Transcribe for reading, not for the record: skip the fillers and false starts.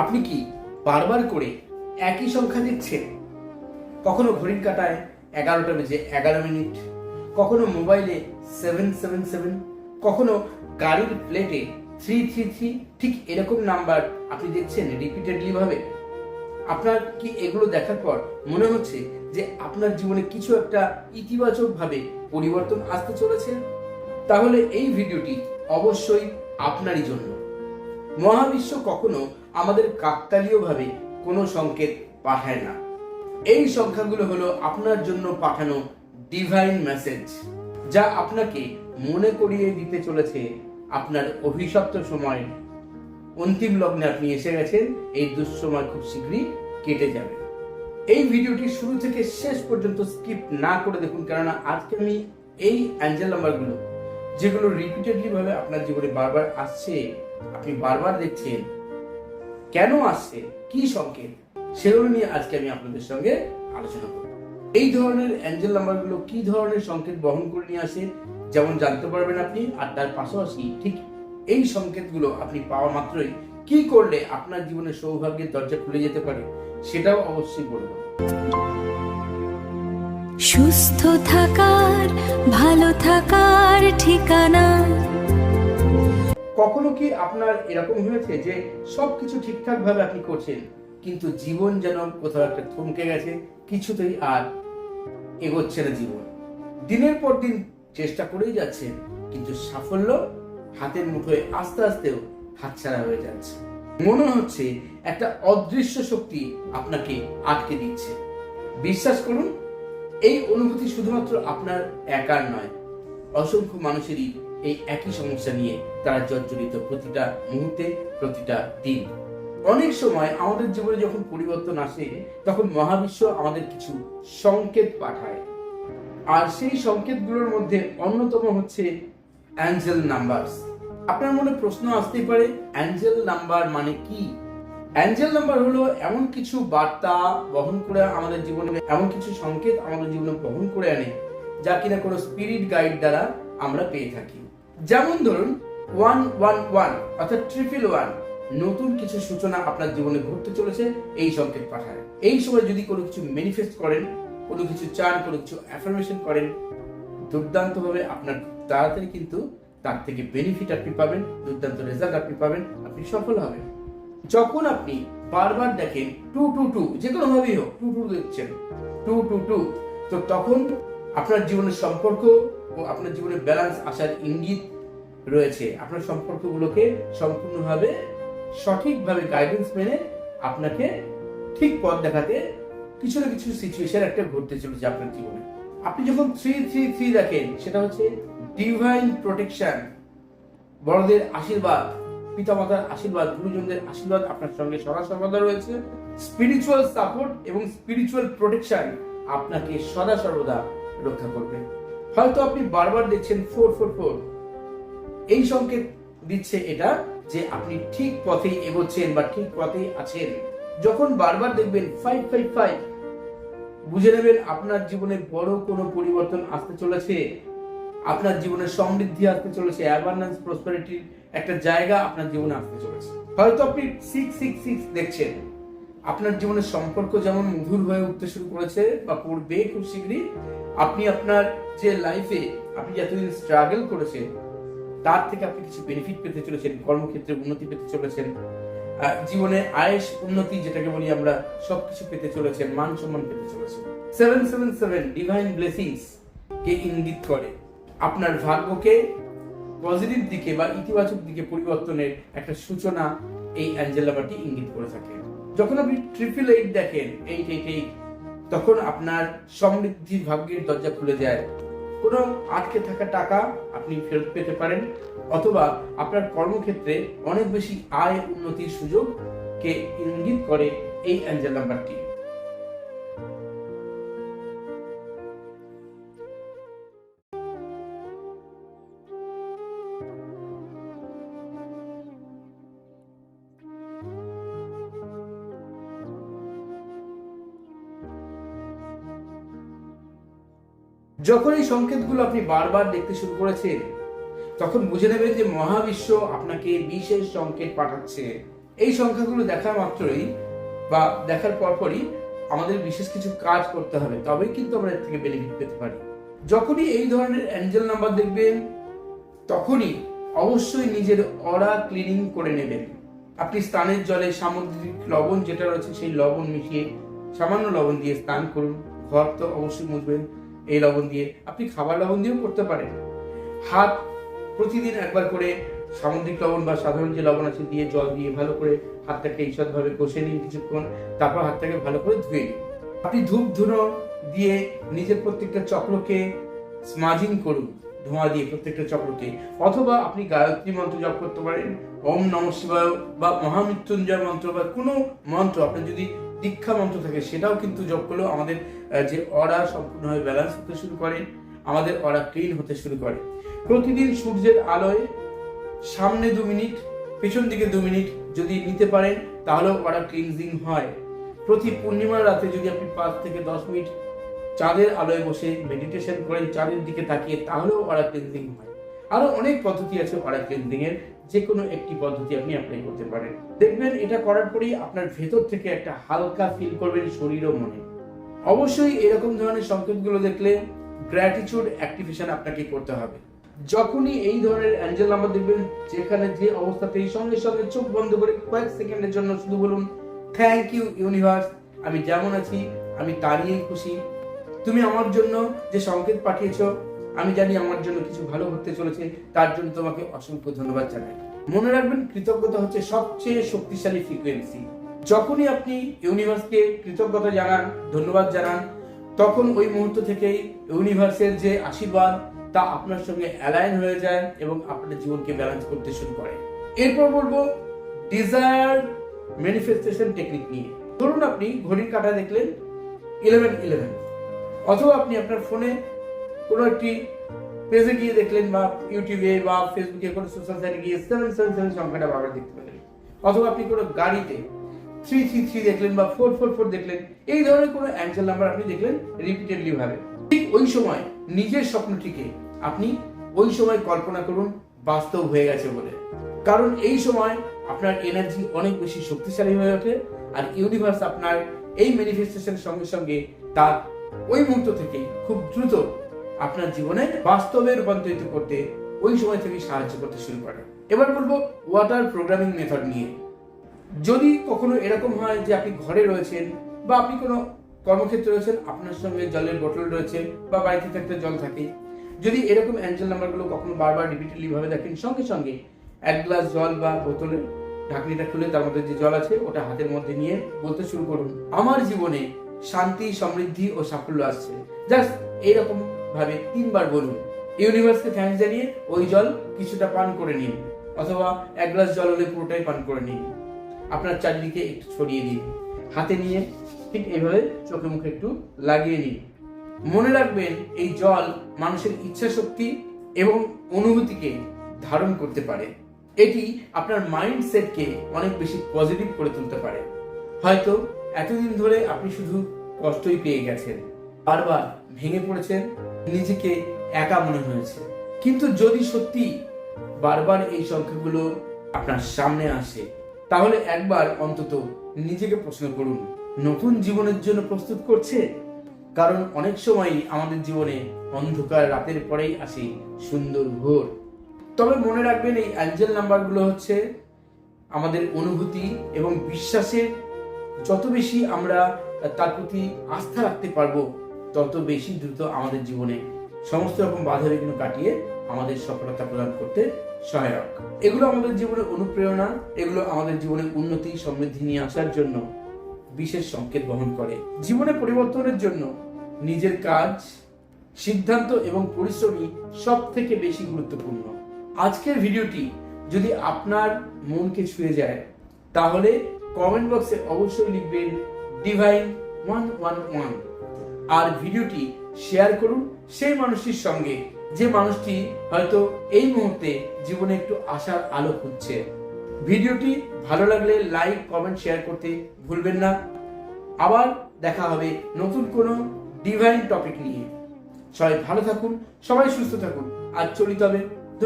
আপনি কি বারবার করে একই সংখ্যা দেখছেন? কখনো ঘড়ির কাঁটায় 11টা বেজে 11 মিনিট, কখনো মোবাইলে 777, কখনো গাড়ির প্লেটে 333, ঠিক এরকম নাম্বার আপনি দেখছেন রিপিটেডলি ভাবে। আপনার কি এগুলো দেখার পর মনে হচ্ছে যে আপনার জীবনে কিছু একটা ইতিবাচক ভাবে পরিবর্তন আসতে চলেছে? তাহলে এই ভিডিওটি অবশ্যই আপনারই জন্য। মহাবিশ্ব কখনো আমাদের কাকতালীয়ভাবে কোনো সংকেত পাঠায় না। এই সংখ্যাগুলো হলো আপনার জন্য পাঠানো ডিভাইন মেসেজ, যা আপনাকে মনে করিয়ে দিতে চলেছে আপনার অভিশপ্ত সময় অন্তিম লগ্নে আপনি এসে গেছেন। এই দুঃসময় খুব শীঘ্রই কেটে যাবে। এই ভিডিওটি শুরু থেকে শেষ পর্যন্ত স্কিপ না করে দেখুন, কেননা আজকে আমি এই অ্যাঞ্জেল নাম্বারগুলো যেগুলো রিপিটেডলি ভাবে আপনার জীবনে বারবার আসছে, আপনি বারবার দেখছেন, কেন আসছে, কি সংকেত, সেগুলো নিয়ে আজকে আমি আপনাদের সঙ্গে আলোচনা করব। এই ধরনের অ্যাঞ্জেল নাম্বারগুলো কি ধরনের সংকেত বহন করে নিয়ে আসে যেমন জানতে পারবেন আপনি, আর তার পাশাপাশি ঠিক এই সংকেতগুলো আপনি পাওয়া মাত্রই কি করলে আপনার জীবনে সৌভাগ্যের দরজা খুলে যেতে পারে সেটাও অবশ্যই বলবো। সুস্থ থাকার, ভালো থাকার ঠিকানা। কখনো কি আপনার এরকম হয়েছে যে সবকিছু ঠিকঠাক ভাবে আপনি করছেন, কিন্তু জীবন যেন কোথাও একটা থমকে গেছে, কিছুতেই আর এগোচ্ছে না জীবন? দিনের পর দিন চেষ্টা করেই যাচ্ছেন, কিন্তু সাফল্য হাতের মুঠোয় আস্তে আস্তেও হাতছাড়া হয়ে যাচ্ছে। মনে হচ্ছে একটা অদৃশ্য শক্তি আপনাকে আটকে দিচ্ছে। বিশ্বাস করুন, এই অনুভূতি শুধুমাত্র আপনার একার নয়, অসংখ্য মানুষেরই এই একই সমস্যা নিয়ে তারা জর্জরিত প্রতিটা মুহূর্তে, প্রতিটা দিন। অনেক সময় আমাদের জীবনে যখন পরিবর্তন আসে, তখন মহাবিশ্ব আমাদের কিছু সংকেত পাঠায়, আর সেই সংকেতগুলোর মধ্যে অন্যতম হচ্ছে অ্যাঞ্জেল নাম্বারস। আপনার মনে প্রশ্ন আসতেই পারে, অ্যাঞ্জেল নাম্বার মানে কি? অ্যাঞ্জেল নাম্বার হলো এমন কিছু বার্তা বহন করে আমাদের জীবনে, এমন কিছু সংকেত আমাদের জীবনে বহন করে আনে, যা কিনা কোনো স্পিরিট গাইড দ্বারা আমরা পেয়ে থাকি। যেমন ধরুন 111 অর্থাৎ 111, নতুন কিছু সূচনা আপনার জীবনে ঘটতে চলেছে, এই সংকেত পাঠায়। এই সময় যদি কোনো কিছু ম্যানিফেস্ট করেন, কোনো কিছু চান, কোনো কিছু অ্যাফার্মেশন করেন, দুর্দান্ত ভাবে আপনার তাড়াতাড়ি কিন্তু তার থেকে বেনিফিট আপনি পাবেন, দুর্দান্ত রেজাল্ট আপনি পাবেন, আপনি সফল হবেন। যখন আপনি বারবার দেখেন 222, যে কোনো ভাবেই হোক 22 দেখছেন, 222, তো তখন আপনার জীবনের সম্পর্ক ও আপনার জীবনে ব্যালেন্স আসার ইঙ্গিত রয়েছে। আপনার সম্পর্কগুলোকে সম্পূর্ণভাবে সঠিকভাবে গাইডেন্স মেনে আপনাকে ঠিক পথ দেখাতে কিছু না কিছু সিচুয়েশন একটা ঘটতে চলেছে আপনার জীবনে। আপনি যখন 333 দেখেন, সেটা হচ্ছে ডিভাইন প্রোটেকশন, বড়দের আশীর্বাদ, পিতামাতার আশীর্বাদ, গুরুজনদের আশীর্বাদ আপনার সঙ্গে সদা সর্বদা রয়েছে। স্পিরিচুয়াল সাপোর্ট এবং স্পিরিচুয়াল প্রোটেকশন আপনাকে সদা সর্বদা রক্ষা করবে। হয়তো আপনি বারবার দেখছেন 444, এই সংকেত দিচ্ছে এটা যে আপনি ঠিক পথেই এগোচ্ছেন বা ঠিক পথেই আছেন। যখন বারবার দেখবেন 555, বুঝে নেবেন আপনার জীবনে বড় কোনো পরিবর্তন আসতে চলেছে, আপনার জীবনে সমৃদ্ধি আসতে চলেছে, অ্যাবান্ডেন্স প্রসপারিটির একটা জায়গা আপনার জীবনে আসতে চলেছে। হয়তো আপনি 666 দেখছেন, আপনার জীবনের সম্পর্ক যেমন মধুর হয়ে উঠতে শুরু করেছে বা পড়বে খুব শীঘ্রই। আপনি আপনার যে লাইফে আপনি যতদিন স্ট্রাগল করেছেন, তার থেকে আপনি কিছু বেনিফিট পেতে চলেছেন, কর্মক্ষেত্রে উন্নতি পেতে চলেছেন, জীবনে আয়েশ উন্নতি যেটাকে বলি আমরা, সবকিছু পেতে চলেছেন, মান সম্মান পেতে চলেছেন। 777 ডিভাইন ব্লেসিংস কে ইঙ্গিত করে, আপনার ভাগ্যকে পজিটিভ দিকে বা ইতিবাচক দিকে পরিবর্তনের একটা সূচনা এই অ্যাঞ্জেল নাম্বারটি ইঙ্গিত করে থাকে। যখন আপনি 888 দেখেন, 888, তখন আপনার সমৃদ্ধি ভাগ্যের দরজা খুলে যায়। কোনো আটকে থাকা টাকা আপনি ফেরত পেতে পারেন, অথবা আপনার কর্মক্ষেত্রে অনেক বেশি আয় উন্নতির সুযোগকে ইঙ্গিত করে এই অ্যাঞ্জেল নাম্বারটি। যখন এই সংকেতগুলো আপনি বারবার দেখতে শুরু করেছেন, তখন বুঝে নেবেন যে মহাবিশ্ব আপনাকে বিশেষ সংকেত পাঠাচ্ছে। এই সংখ্যাগুলো দেখা মাত্রই বা দেখার পরপরই আমাদের বিশেষ কিছু কাজ করতে হবে, তবেই কিন্তু আমরা এর থেকে বেনিফিট পেতে পারি। যখনই এই ধরনের অ্যাঞ্জেল নাম্বার দেখবেন তখনই অবশ্যই নিজের অরা ক্লিনিং করে নেবেন। আপনি স্নানের জলে সামুদ্রিক লবণ যেটা রয়েছে সেই লবণ মিশিয়ে সামান্য লবণ দিয়ে স্নান করুন। ঘর তো অবশ্যই মুছবেন এই লবণ দিয়ে, আপনি খাবার লবণ দিয়েও করতে পারেন। হাত প্রতিদিন একবার করে সামুদ্রিক লবণ বা সাধারণ যে লবণ আছে দিয়ে জল দিয়ে ভালো করে হাতটাকে ঈষৎভাবে কষে নিন কিছুক্ষণ, তারপর হাতটাকে ভালো করে ধুয়ে নিন। আপনি ধূপ ধুনো দিয়ে নিজের প্রত্যেকটা চক্রকে স্মাজিং করুন ধোঁয়া দিয়ে প্রত্যেকটা চক্রকে, অথবা আপনি গায়ত্রী মন্ত্র জপ করতে পারেন, ওম নমঃ শিবায় বা মহামৃত্যুঞ্জয় মন্ত্র বা কোনো মন্ত্র, আপনার যদি দীক্ষা মন্ত্র থাকে সেটাও কিন্তু জপ করলেও আমাদের যে অরা সম্পূর্ণভাবে ব্যালেন্স হতে শুরু করে, আমাদের অরা ক্লিন হতে শুরু করে। প্রতিদিন সূর্যের আলোয় সামনে 2 মিনিট পেছন দিকে 2 মিনিট যদি নিতে পারেন তাহলেও অরা ক্লিনজিং হয়। প্রতি পূর্ণিমার রাতে যদি আপনি 5 থেকে 10 মিনিট চাঁদের আলোয় বসে মেডিটেশন করেন চাঁদের দিকে তাকিয়ে, তাহলেও অরা ক্লিনজিং হয়। আরো অনেক পদ্ধতি আছে অরা ক্লিনজিং এর, যে কোনো একটি পদ্ধতি আপনি অ্যাপ্লাই করতে পারেন। দেখবেন এটা করার পরেই আপনার ভেতর থেকে একটা হালকা ফিল করবেন শরীর ও মনে। অবশ্যই এরকম ধরনের সংকেতগুলো দেখলে গ্র্যাটিটিউড অ্যাক্টিভেশন আপনাকে করতে হবে। যখনই এই ধরনের অ্যাঞ্জেল নাম্বার দেখবেন যেখানে যে অবস্থাতেই সঙ্গে সঙ্গে চোখ বন্ধ করে কয়েক সেকেন্ডের জন্য শুধু বলুন, থ্যাংক ইউ ইউনিভার্স, আমি যেমন আছি আমি তা নিয়েই খুশি। তুমি আমার জন্য যে সংকেত পাঠিয়েছো, আমি জানি আমার জন্য কিছু ভালো হতে চলেছে, তার জন্য তোমাকে অসংখ্য ধন্যবাদ জানাই। মনে রাখবেন কৃতজ্ঞতা হচ্ছে সবচেয়ে শক্তিশালী ফ্রিকোয়েন্সি। যখনই আপনি ইউনিভার্সকে কৃতজ্ঞতা জানান, ধন্যবাদ জানান, তখন ওই মুহূর্ত থেকেই ইউনিভার্সের যে আশীর্বাদ তা আপনার সঙ্গে অ্যালাইন হয়ে যায় এবং আপনার জীবনকে ব্যালেন্স করতে শুরু করে। এরপর বলবো ডিজায়ার ম্যানিফেস্টেশন টেকনিক নিয়ে। ধরুন আপনি ঘড়ির কাঁটা দেখলেন 11:11, অথবা আপনি আপনার ফোনে কোনো একটি পেজে গিয়ে দেখলেন বা ইউটিউবে বা ফেসবুকে কোনো সোশ্যাল সাইটে গিয়ে 777 সংখ্যাটা বারবার দেখতে পেলেন, অথবা আপনি কোনো গাড়িতে 333 দেখলেন বা 444 দেখলেন, এই ধরনের কোনো অ্যাঞ্জেল নাম্বার আপনি দেখলেন রিপিটেডলি ভাবে, ঠিক ওই সময় নিজের স্বপ্নটিকে আপনি ওই সময় কল্পনা করুন বাস্তব হয়ে গেছে বলে। কারণ এই সময় আপনার এনার্জি অনেক বেশি শক্তিশালী হয়ে ওঠে, আর ইউনিভার্স আপনার এই ম্যানিফেস্টেশনের সঙ্গে সঙ্গে তা ওই মুহূর্ত থেকে খুব দ্রুত আপনার জীবনে বাস্তবে রূপান্তরিত করতে ওই সময় থেকে সাহায্য করতে শুরু করে। এবার বলবো ওয়াটার প্রোগ্রামিং মেথড নিয়ে। যদি কখনো এরকম হয় যে আপনি ঘরে রয়েছেন বা আপনি কোনো কর্মক্ষেত্রে রয়েছেন, আপনার সঙ্গে জলের বোতল রয়েছে বা বাড়িতে থাকতে জল থাকে, যদি এরকম অ্যাঞ্জেল নাম্বারগুলো কখনো বারবার রিপিটেডলি ভাবে দেখেন, সঙ্গে সঙ্গে 1 গ্লাস জল বা বোতলের ঢাকনিটা খুলে তার মধ্যে যে জল আছে ওটা হাতের মধ্যে নিয়ে বলতে শুরু করুন, আমার জীবনে শান্তি, সমৃদ্ধি ও সাফল্য আসছে। জাস্ট এইরকম ভাবে 3 বার বলুন। ইউনিভার্সকে থ্যাঙ্কস জানিয়ে ওই জল কিছুটা পান করে নিন, অথবা 1 গ্লাস জল হলে পুরোটাই পান করে নিন। আপনার চারিদিকে একটু ছড়িয়ে দিন, হাতে নিয়ে ঠিক এইভাবে চোখে মুখে একটু লাগিয়ে নিন। মনে রাখবেন এই জল মানুষের ইচ্ছা শক্তি এবং অনুভূতিকে ধারণ করতে পারে। এটি আপনার মাইন্ডসেটকে অনেক বেশি পজিটিভ করে তুলতে পারে। হয়তো এতদিন ধরে আপনি শুধু কষ্টই পেয়ে গেছেন, বারবার ভেঙে পড়েছেন, নিজেকে একা মনে হয়েছে, কিন্তু যদি সত্যি বারবার এই সংখ্যাগুলো আপনার সামনে আসে, তাহলে একবার অন্তত নিজেকে প্রশ্ন করুন, নতুন জীবনের জন্য প্রস্তুত করছে? কারণ অনেক সময়ই আমাদের জীবনে অন্ধকার রাতের পরেই আসে সুন্দর ভোর। তবে মনে রাখবেন এই অ্যাঞ্জেল নাম্বারগুলো হচ্ছে আমাদের অনুভূতি এবং বিশ্বাসের, যত বেশি আমরা তার প্রতি আস্থা রাখতে পারবো তত বেশি দ্রুত আমাদের জীবনে সমস্ত রকম বাধা বিঘ্ন কাটিয়ে আমাদের সফলতা প্রদান করতে সহায়ক। এগুলো আমাদের জীবনে অনুপ্রেরণা, এগুলো আমাদের জীবনে উন্নতি সমৃদ্ধি নিয়ে আসার জন্য বিশেষ সংকেত বহন করে। জীবনে পরিবর্তনের জন্য নিজের কাজ, সিদ্ধান্ত এবং পরিশ্রমই সব থেকে বেশি গুরুত্বপূর্ণ। আজকের ভিডিওটি যদি আপনার মনকে ছুঁয়ে যায় তাহলে কমেন্ট বক্সে অবশ্যই লিখবেন ডিভাইন 111 আর ভিডিওটি শেয়ার করুন সেই মানুষটির সঙ্গে যে মানুষটি হয়তো এই মুহূর্তে জীবনে একটু আশার আলো খুঁজছে। ভিডিওটি ভালো লাগলে লাইক, কমেন্ট, শেয়ার করতে ভুলবেন না। আবার দেখা হবে নতুন কোনো ডিভাইন টপিক নিয়ে। সবাই ভালো থাকুন, সবাই সুস্থ থাকুন, আর চলিত হবে